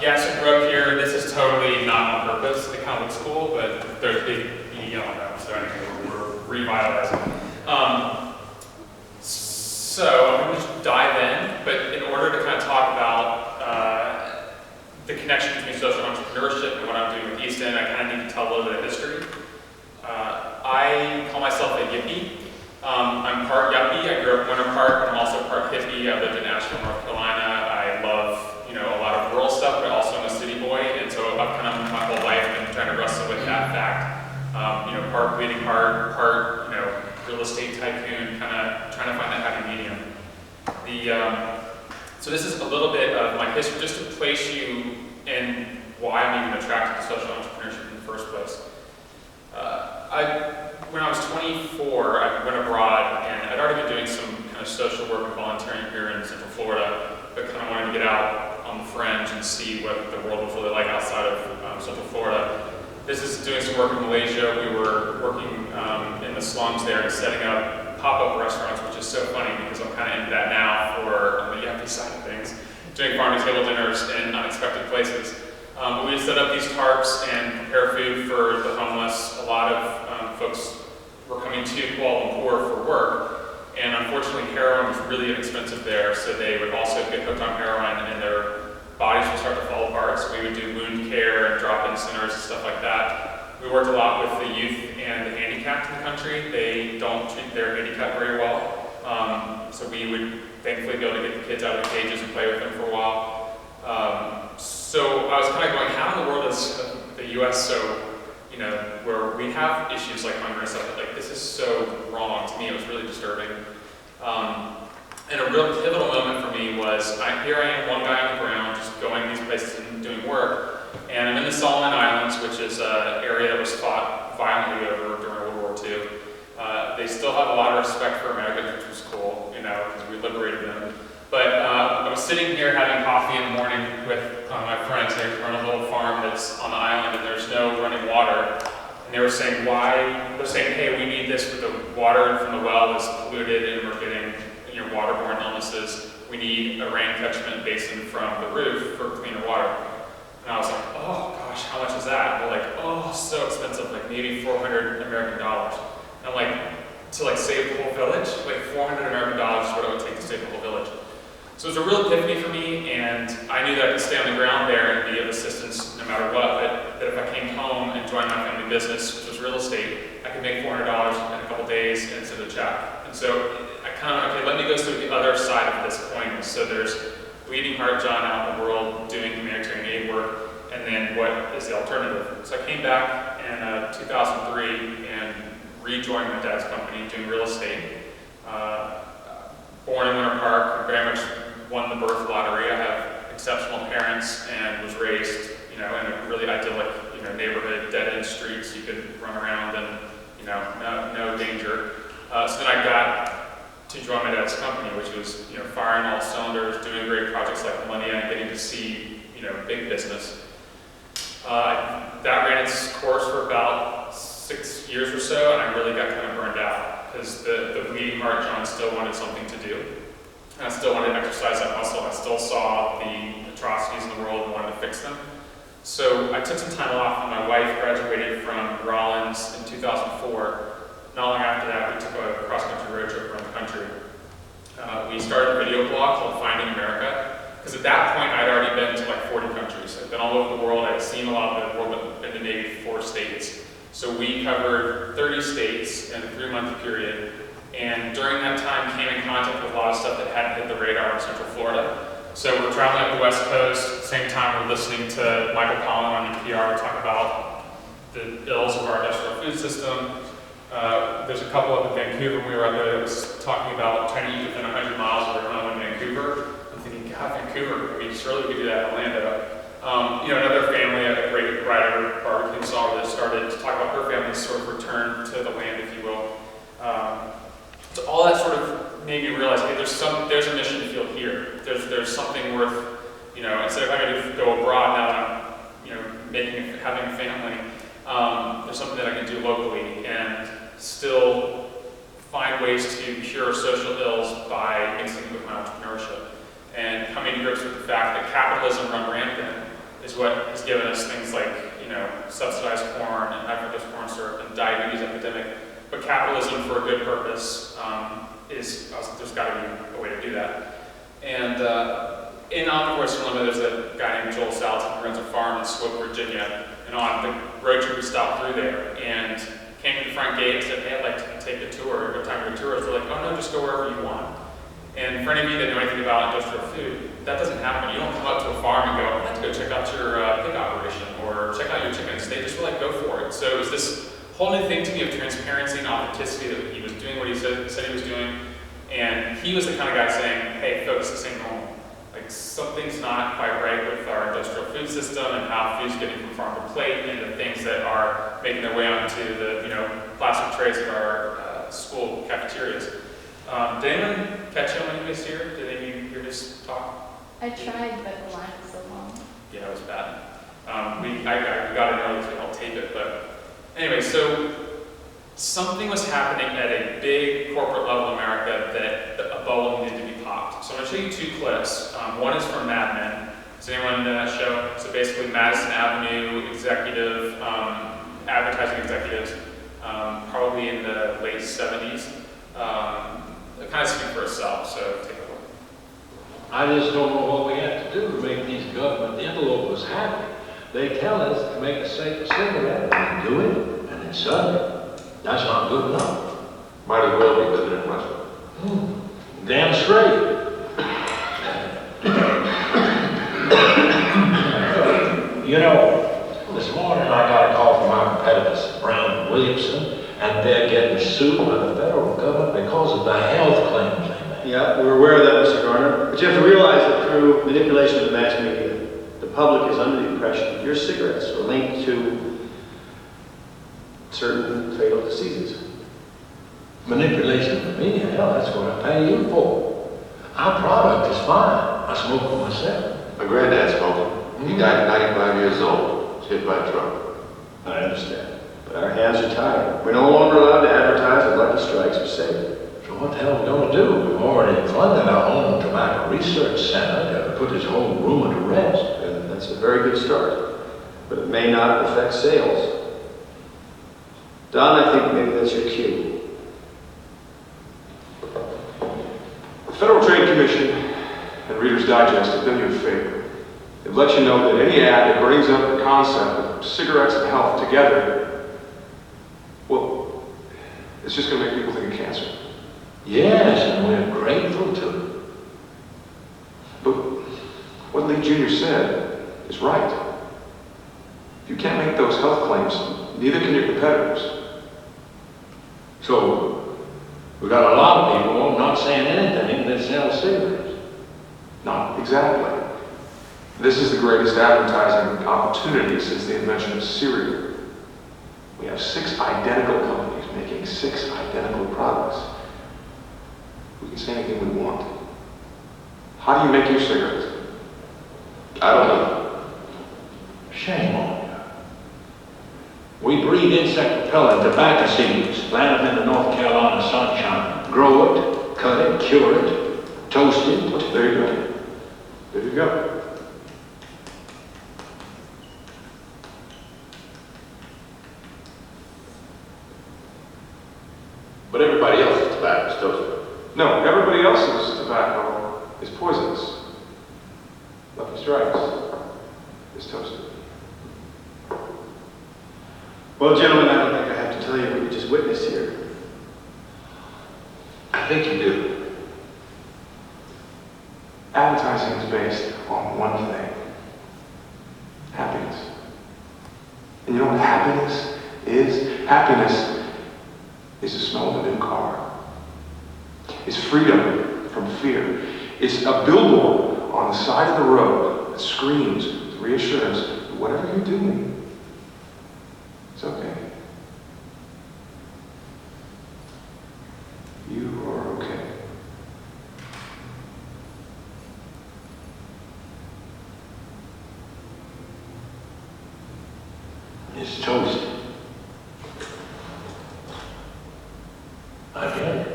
Yes, I grew up here. This is totally not on purpose. It kind of looks cool, but there's big yellow now, so anyway, we're revitalizing. So I'm going to just dive in, but in order to kind of talk about the connection between social entrepreneurship and what I'm doing with Easton, I kind of need to tell a little bit of history. I call myself a yippie. I'm part yuppie. I grew up in Winter Park, but I'm also part hippie. I lived in Asheville, North Carolina. I love, a lot of rural stuff, but also I'm a city boy, and so I've kind of my whole life been trying to wrestle with that fact. Part bleeding heart, part, real estate tycoon, kind of trying to find that happy medium. So this is a little bit of my history, just to place you in why I'm even attracted to social entrepreneurship in the first place. When I was 24, I went abroad, and I'd already been doing some kind of social work and volunteering here in Central Florida, but kind of wanted to get out on the fringe and see what the world was really like outside of Central Florida. This is doing some work in Malaysia. We were working in the slums there and setting up pop-up restaurants, which is so funny because I'm kind of into that now for the yuppie side of things, doing farm-to-table dinners in unexpected places. We would set up these tarps and prepare food for the homeless. A lot of folks were coming to Kuala Lumpur for work, and unfortunately heroin was really inexpensive there, so they would also get hooked on heroin and their bodies would start to fall apart. So we would do wound care and drop-in centers and stuff like that. We worked a lot with the youth and the handicapped in the country. They don't treat their handicap very well, so we would thankfully be able to get the kids out of the cages and play with them for a while. So I was kind of going, how in the world is the U.S. so, where we have issues like hunger and stuff, like this is so wrong. To me, it was really disturbing. And a real pivotal moment for me was, here I am, one guy on the ground, just going these places and doing work, and I'm in the Solomon Islands, which is an area that was fought violently over during World War II. They still have a lot of respect for Americans, which was cool, because we liberated them. But I was sitting here having coffee in the morning with my friends. They run a little farm that's on the island, and there's no running water. And they were saying, hey, we need this, but the water from the well is polluted, and we're getting waterborne illnesses. We need a rain catchment basin from the roof for cleaner water. And I was like, oh gosh, how much is that? And they're like, oh, so expensive, like maybe $400 American dollars. And I'm like, to save the whole village? Like $400 American dollars is what it would take to save the whole village. So it was a real epiphany for me, and I knew that I could stay on the ground there and be of assistance no matter what, but that if I came home and joined my family business, which was real estate, I could make $400 in a couple days and send a check. And so let me go through the other side of this coin. So there's Bleeding Heart John out in the world doing humanitarian aid work, and then what is the alternative? So I came back in 2003 and rejoined my dad's company doing real estate. Born in Winter Park, very much won the birth lottery. I have exceptional parents and was raised, in a really idyllic, neighborhood, dead-end streets. You could run around and, no danger. So then I got to join my dad's company, which was, firing all cylinders, doing great projects like Millennia, and getting to see, big business. That ran its course for about 6 years or so, and I really got kind of burned out because the bleeding heart John still wanted something to do. And I still wanted to exercise that muscle. I still saw the atrocities in the world and wanted to fix them. So I took some time off, and my wife graduated from Rollins in 2004. Not long after that, we took a cross-country road trip around the country. We started a video blog called Finding America, because at that point I'd already been to 40 countries. I'd been all over the world. I'd seen a lot of the world, but been to maybe 4 states. So we covered 30 states in a 3-month period, and during that time came in contact with a lot of stuff that hadn't hit the radar in Central Florida. So we're traveling up the West Coast. At the same time, we're listening to Michael Pollan on NPR talk about the ills of our industrial food system. There's a couple up in Vancouver. We were out there that was talking about trying to eat within 100 miles of their home in Vancouver. I'm thinking, God, Vancouver, surely we could do that in Orlando. Another family, a great writer, barbecue installer, that started to talk about her family's sort of return to the land, if you will. So all that sort of made me realize, hey, there's a mission field here. There's something worth, instead of having to go abroad now that I'm, having a family, there's something that I can do locally and still find ways to cure social ills by mixing it with my entrepreneurship and coming to grips with the fact that capitalism run rampant is what has given us things like, subsidized corn and high-fructose corn syrup and diabetes epidemic. But capitalism for a good purpose there's got to be a way to do that. And in Omnivore's Dilemma, there's a guy named Joel Salatin who runs a farm in Swope, Virginia. And on the road trip, we stopped through there and came to the front gate and said, hey, I'd like to take a tour. What time your tour is? They're like, oh no, just go wherever you want. And for any of you that know anything about industrial food, that doesn't happen. You don't come up to a farm and go, I'd like to go check out your pig operation or check out your chickens. They just like, go for it. So it was this whole new thing to me of transparency and authenticity, that he was doing what he said he was doing. And he was the kind of guy saying, hey folks, this ain't normal. Like something's not quite right with our industrial food system and how food's getting from farm to plate and the things that are making their way onto the plastic trays of our school cafeterias. Did anyone catch him when he was here? Did any of you hear his talk? I tried, but the line was so long. Yeah, it was bad. I got in early to help tape it, but anyway, so something was happening at a big corporate level in America that a bubble needed to be popped. So I'm going to show you two clips. One is from Mad Men. Does anyone know that show? So basically Madison Avenue executive, advertising executives, probably in the late 70s. It kind of speaks for itself, so take a look. I just don't know what we have to do to make these government interlopers happy. They tell us to make a safe cigarette, and we do it, and then suddenly, that's not good enough. Might as well be living in Russia. Damn straight. This morning I got a call from our competitors, Brown and Williamson, and they're getting sued by the federal government because of the health claims they made. Yeah, we're aware of that, Mr. Garner. But you have to realize that through manipulation of the mass media, the public is under the impression that your cigarettes are linked to certain fatal diseases. Manipulation of the media, hell, that's what I pay you for. Our product is fine. I smoke for myself. My granddad smoked. He died at 95 years old. Was hit by a truck. I understand. But our hands are tied. We're no longer allowed to advertise with lucky strikes or save. So what the hell are we going to do? We've already funded our own tobacco research center to put this whole rumor to rest. And that's a very good start. But it may not affect sales. Don, I think maybe that's your cue. The Federal Trade Commission and Reader's Digest have done you a favor. They've let you know that any ad that brings up the concept of cigarettes and health together, well, it's just going to make people think of cancer. Yes, and we're grateful to it. But what Lee Jr. said is right. If you can't make those health claims, neither can your competitors. So, we got a lot of people not saying anything that sell cigarettes. Not exactly. This is the greatest advertising opportunity since the invention of cereal. We have 6 identical companies making 6 identical products. We can say anything we want. How do you make your cigarettes? I don't know. Shame on you. We breed insect repellent tobacco seeds, plant them in the North Carolina sunshine, grow it, cut it, cure it, toast it. There you go. There you go. But everybody else's tobacco is toasted. No, everybody else's tobacco is poisonous. Lucky Strikes is toasted. Well, gentlemen, I don't think I have to tell you what you just witnessed here. I think you do. Advertising is based on one thing. Happiness. And you know what happiness is? Happiness is the smell of a new car. It's freedom from fear. It's a billboard on the side of the road that screams with reassurance that whatever you're doing, it's okay. You are okay. It's toasted. I get it.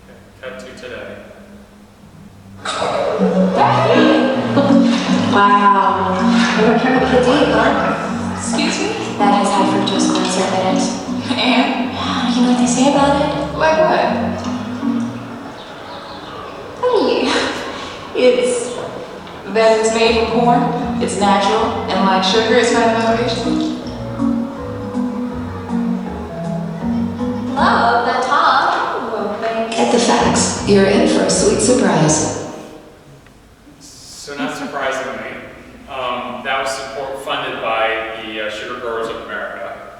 Okay, cut to today. Wow. The date, huh? Excuse me? That has high fructose corn syrup in it. And? You know what they say about it? Like what? Hey, it's That it's made from corn, it's natural, and like sugar, it's not an motivation. Love the top. Well, thank Get the facts. You're in for a sweet surprise. So not surprisingly, that was support funded by the Sugar Growers of America.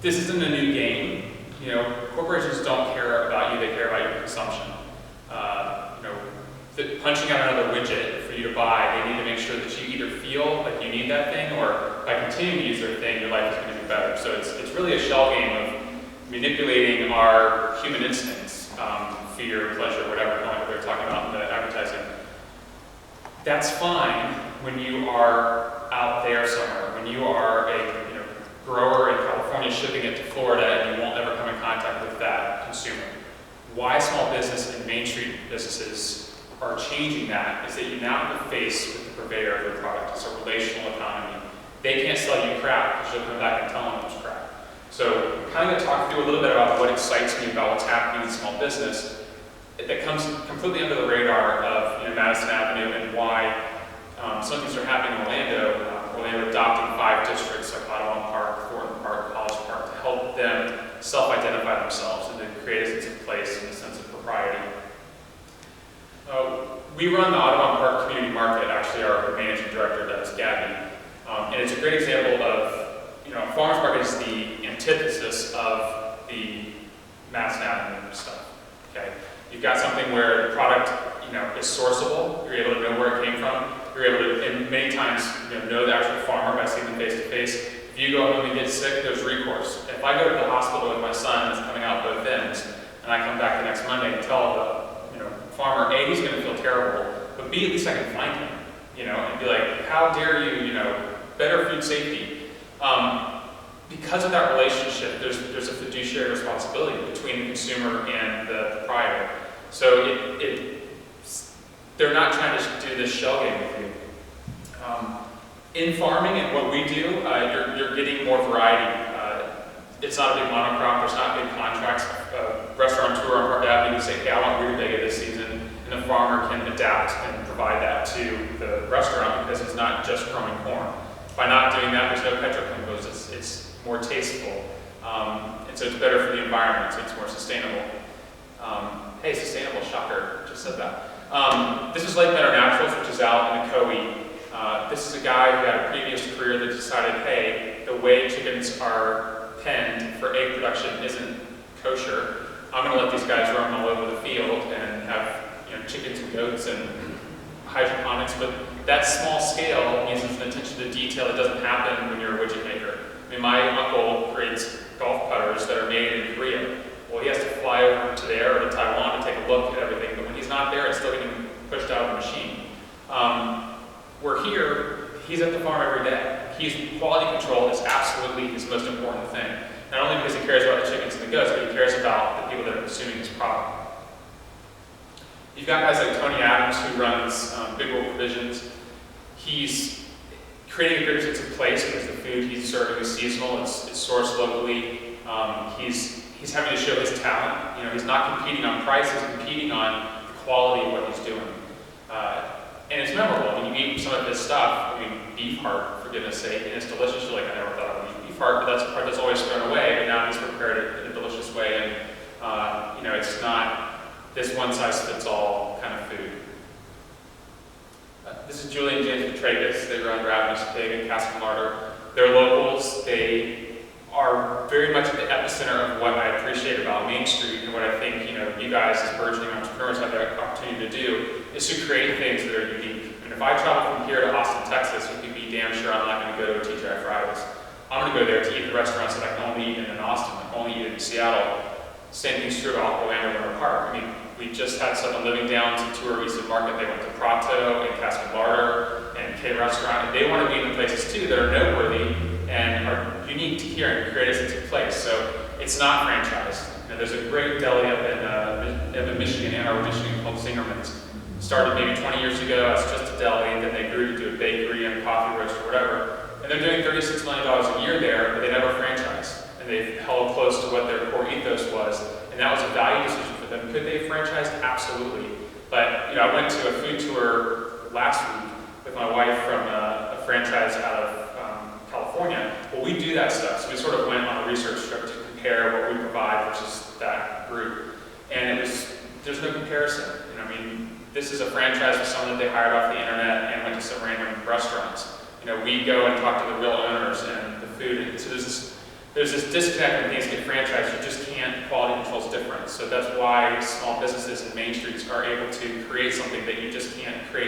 This isn't a new game. You know, corporations don't care about you, they care about your consumption. Punching out another widget for you to buy, they need to make sure that you either feel like you need that thing, or by continuing to use their thing, your life is going to be better. So it's really a shell game of manipulating our human instincts, fear, pleasure, whatever they're talking about in the advertising. That's fine when you are out there somewhere, when you are a grower in California shipping it to Florida and you won't ever come in contact with that consumer. Why small business and Main Street businesses are changing that is that you now have a face with the purveyor of their product. It's a relational economy. They can't sell you crap because you'll come back and tell them it's crap. So I'm kind of going to talk through a little bit about what excites me about what's happening in small business that comes completely under the radar of Madison Avenue, and why some things are happening in Orlando. Orlando adopting 5 districts like Audubon Park, Thornton Park, College Park to help them self-identify themselves and to create a sense of place and a sense of propriety. We run the Audubon Park Community Market. Actually, our managing director does, Gabby. And it's a great example of, a farmer's market is the antithesis of the Madison Avenue stuff. Okay, you've got something where the product, is sourceable. You're able to know where it came from. You're able to, and many times, know the actual farmer by seeing them face to face. If you go home and get sick, there's recourse. If I go to the hospital with my son that's coming out both ends, and I come back the next Monday and tell the farmer, A, he's going to feel terrible, but B, at least I can find him, and be like, how dare you, better food safety. Because of that relationship, there's a fiduciary responsibility between the consumer and the proprietor. So they're not trying to do this shell game with you. In farming and what we do, you're getting more variety. It's not a big monocrop, there's not big contracts. Restaurateur on Park Avenue can say, hey, I want rutabaga this season, and the farmer can adapt and provide that to the restaurant because it's not just growing corn. By not doing that, there's no petrochemicals, it's more tasteful, and so it's better for the environment, so it's more sustainable. Hey, sustainable, shocker, just said that. This is Lake Meadow Naturals, which is out in the Coe. This is a guy who had a previous career that decided, hey, the way chickens are penned for egg production isn't kosher. I'm going to let these guys run all over the field and have chickens and goats and hydroponics, but that small scale means there's an attention to detail that doesn't happen when you're a widget maker. I mean, my uncle creates golf putters that are made in Korea. Well, he has to fly over to there or to Taiwan to take a look at everything, but when he's not there, it's still getting pushed out of the machine. We're here, he's at the farm every day. Quality control is absolutely his most important thing. Not only because he cares about the chickens and the goats, but he cares about the people that are consuming his product. You've got guys like Tony Adams, who runs Big World Provisions. He's creating a greater sense of place because the food he's serving is seasonal, it's sourced locally. He's having to show his talent. He's not competing on price, he's competing on the quality of what he's doing. And it's memorable. When you eat some of this stuff, beef heart, for goodness sake, and it's delicious. You're like, I never thought I would eat beef heart, but that's a part that's always thrown away, but now he's prepared it in a delicious way, and it's not this one-size-fits-all kind of food. This is Julie and James Petragus. They run Ravenous Pig and Cask and Larder. They're locals. They are very much at the epicenter of what I appreciate about Main Street, and what I think you guys as burgeoning entrepreneurs have the opportunity to do is to create things that are unique. And if I travel from here to Austin, Texas, you can be damn sure I'm not going to go to a TGI Fridays. I'm going to go there to eat the restaurants that I can only eat in Austin, I can only eat in Seattle. Same thing's true about Orlando Winter Park. We just had someone living down to tour Eastern Market. They went to Prato and Cask and Larder and K Restaurant, and they want to be in the places too that are noteworthy and are unique to here and create a sense of place. So it's not franchised. There's a great deli up in Michigan, Ann Arbor, Michigan, called Zingerman's. started maybe 20 years ago as just a deli, then they grew to do a bakery and coffee roast or whatever. And they're doing $36 million a year there, but they never franchised. And they've held close to what their core ethos was. And that was a value decision for them. Could they franchise? Absolutely. But I went to a food tour last week with my wife from a franchise out of California. Well, we do that stuff. So we sort of went on a research trip to compare what we provide versus that group. And there's no comparison. This is a franchise with someone that they hired off the internet and went to some random restaurants. We go and talk to the real owners and the food. And so there's this disconnect when things get franchised. You just can't, quality control is different. So that's why small businesses and main streets are able to create something that you just can't create